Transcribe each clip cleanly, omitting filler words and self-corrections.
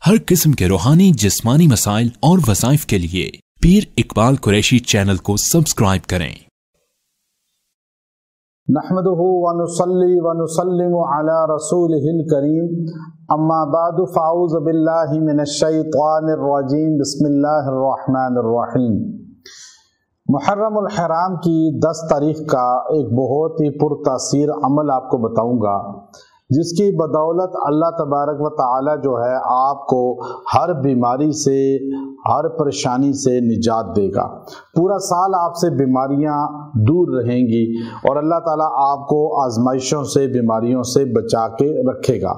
हर किस्म के रूहानी जिस्मानी मसाइल और वज़ाइफ के लिए पीर इकबाल कुरैशी चैनल को सब्सक्राइब करें। नहमदुहु व नुसल्ली व नुसल्लिमु अला रसूलिहिल करीम अम्मा बादु फ़अऊज़ु बिल्लाहि मिनश शैतानिर रजीम बिस्मिल्लाहिर रहमानिर रहीम। मुहर्रमुल हराम की 10 तारीख का एक बहुत ही पुरतासीर अमल आपको बताऊंगा, जिसकी बदौलत अल्लाह तबारक व तआला जो है आपको हर बीमारी से, हर परेशानी से निजात देगा। पूरा साल आपसे बीमारियां दूर रहेंगी और अल्लाह ताला आपको आजमाइशों से, बीमारियों से बचा के रखेगा।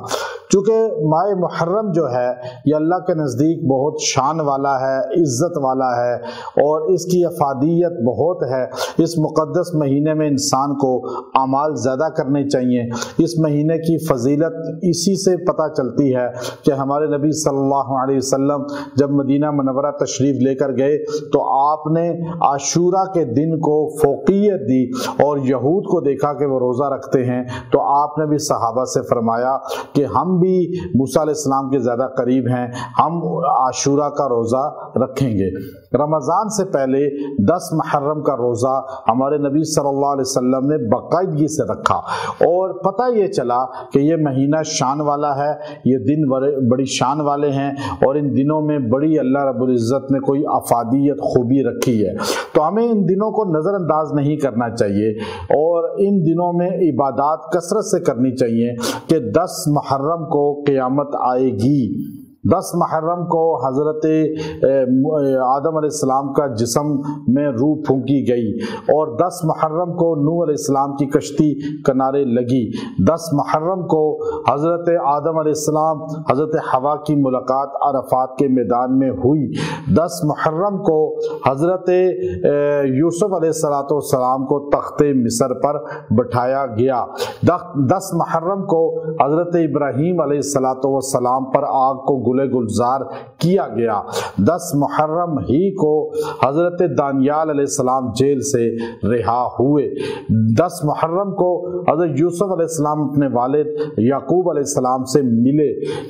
चूँकि माह मुहर्रम जो है ये अल्लाह के नज़दीक बहुत शान वाला है, इज़्ज़त वाला है और इसकी अफादियत बहुत है। इस मुक़द्दस महीने में इंसान को अमाल ज़्यादा करने चाहिए। इस महीने की फजीलत इसी से पता चलती है कि हमारे नबी सल्लल्लाहु अलैहि वसल्लम जब मदीना मुनव्वरा तशरीफ़ लेकर गए तो आपने आशूरा के दिन को फ़ौक़ियत दी और यहूद को देखा कि वो रोज़ा रखते हैं, तो आपने भी सहाबा से फरमाया कि हम भी मूसा अलैहिस्सलाम के ज़्यादा करीब हैं, हम आशूरा का रोज़ा रखेंगे। रमज़ान से पहले 10 मुहर्रम का रोज़ा हमारे नबी सल्लल्लाहु अलैहि वसल्लम ने बाकायदगी से रखा और पता ये चला कि ये महीना शान वाला है, ये दिन बड़ी शान वाले हैं और इन दिनों में बड़ी अल्लाह रब्बुल इज़्ज़त ने कोई अफादियत खूबी रखी है। तो हमें इन दिनों को नज़रअंदाज नहीं करना चाहिए और इन दिनों में इबादत कसरत से करनी चाहिए कि 10 मुहर्रम को क़यामत आएगी। 10 मुहर्रम को हज़रत आदम अलैहिस्सलाम का जिस्म में रूह फूंकी गई और 10 मुहर्रम को नूह अलैहिस्सलाम की कश्ती किनारे लगी। 10 मुहर्रम को हज़रत आदम अलैहिस्सलाम हज़रत हवा की मुलाकात अरफात के मैदान में हुई। 10 मुहर्रम को हज़रत यूसुफ अलैहिस्सलाम को तख्ते मिस्र पर बिठाया गया। 10 मुहर्रम को हज़रत इब्राहीम अलैहिस्सलाम पर आग को गुले गुलजार किया गया। 10 मुहर्रम ही को हज़रत दानियाल अलैहिस्सलाम जेल से रिहा हुए। 10 मुहर्रम को हज़रत यूसुफ अलैहिस्सलाम अपने वालिद याकूब अलैहिस्सलाम से मिले।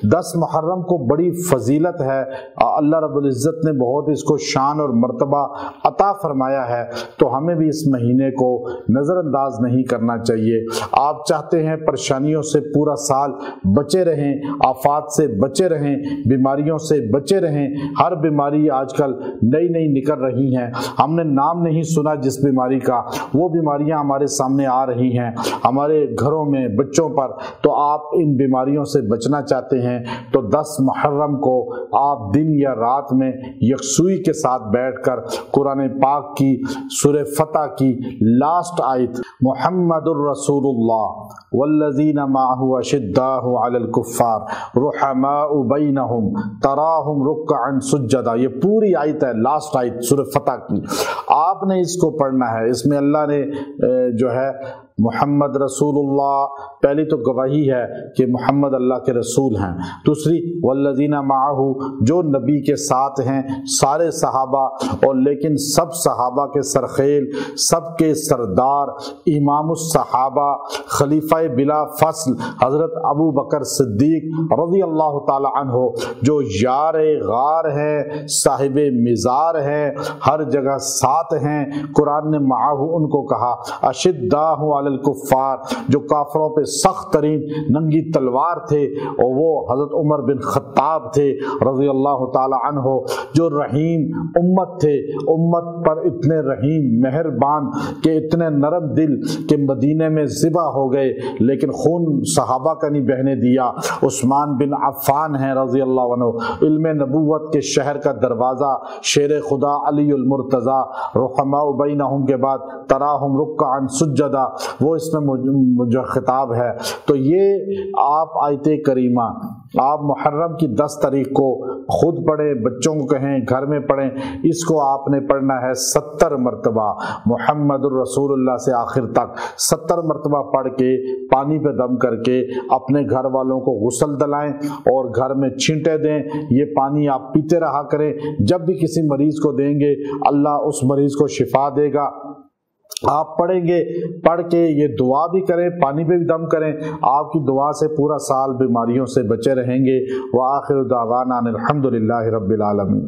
10 मुहर्रम को बड़ी फजीलत है, अल्लाह रब्बुल इज़्ज़त ने बहुत इसको शान और मर्तबा अता फरमाया है, तो हमें भी इस महीने को नज़रअंदाज नहीं करना चाहिए। आप चाहते हैं परेशानियों से पूरा साल बचे रहें, आफात से बचे रहें, बीमारियों से बचे रहें। हर बीमारी आजकल नई नई निकल रही हैं, हमने नाम नहीं सुना जिस बीमारी का, वो बीमारियां हमारे सामने आ रही हैं हमारे घरों में, बच्चों पर। तो आप इन बीमारियों से बचना चाहते हैं तो 10 मुहर्रम को आप दिन या रात में यकसुई के साथ बैठकर कुरान पाक की सूरह फतह की लास्ट आयत मुहम्मदुर रसूलुल्लाह वल्लज़ीना माअहु अशिद्दाउ अलल कुफ़्फ़ार रुहमाउ बैनहुम तराहुम रुक्अन सुज्जदा, ये पूरी आयत है, लास्ट आयत सूरह फतह की। आपने इसको पढ़ना है। इसमें अल्लाह ने जो है मुहम्मद रसूलुल्लाह, पहली तो गवाही है कि मुहम्मद अल्लाह के रसूल हैं। दूसरी वल्लज़ीना माअहु, जो नबी के साथ हैं सारे सहाबा, और लेकिन सब सहाबा के सरखेल, सबके सरदार, इमामुस सहाबा, खलीफा बिला फसल हज़रत अबू बकर सिद्दीक रज़ी अल्लाह ताला अन्हो, जो यार गार हैं, साहिब मिज़ार हैं, हर जगह साथ हैं। कुरान ने माअहु उनको कहा, अशिद्दाहु अलल कुफ़्फ़ार, जो काफरों पे सख्त तरीन नंगी तलवार थे, और वो हज़रत उमर बिन खत्ताब थे रज़ी अल्लाह ताला अन्हो, जो रहीम उम्मत थे, उम्मत पर इतने रहीम मेहरबान के इतने नरम दिल के मदीने में ज़िबा हो गए, लेकिन खून सहाबा का नहीं बहने दिया। उस्मान बिन अफ़्फ़ान हैं रज़ी अल्लाह अन्हु, इल्म नबुव्वत के शहर का दरवाज़ा, शेर खुदा अली उल मुर्तज़ा, रुहमाउ बैनहुम के बाद तराहुम रुक्अन सुज्जदा, वो इसमें जो खिताब है। तो ये आप आयते करीमा आप मुहर्रम की 10 तारीख को खुद पढ़ें, बच्चों को कहें घर में पढ़ें। इसको आपने पढ़ना है 70 मरतबा, मुहम्मदुर रसूलुल्लाह से आखिर तक 70 मरतबा पढ़ के पानी पे दम करके अपने घर वालों को गुस्ल दिलाएं और घर में छींटे दें। ये पानी आप पीते रहा करें। जब भी किसी मरीज को देंगे अल्लाह उस मरीज को शिफा देगा। آپ پڑھیں گے، پڑھ کے یہ دعا بھی کریں، پانی پہ بھی دم کریں، آپ کی دعا سے پورا سال بیماریوں سے بچے رہیں گے۔ وآخر دعوانا الحمد للہ رب العالمین۔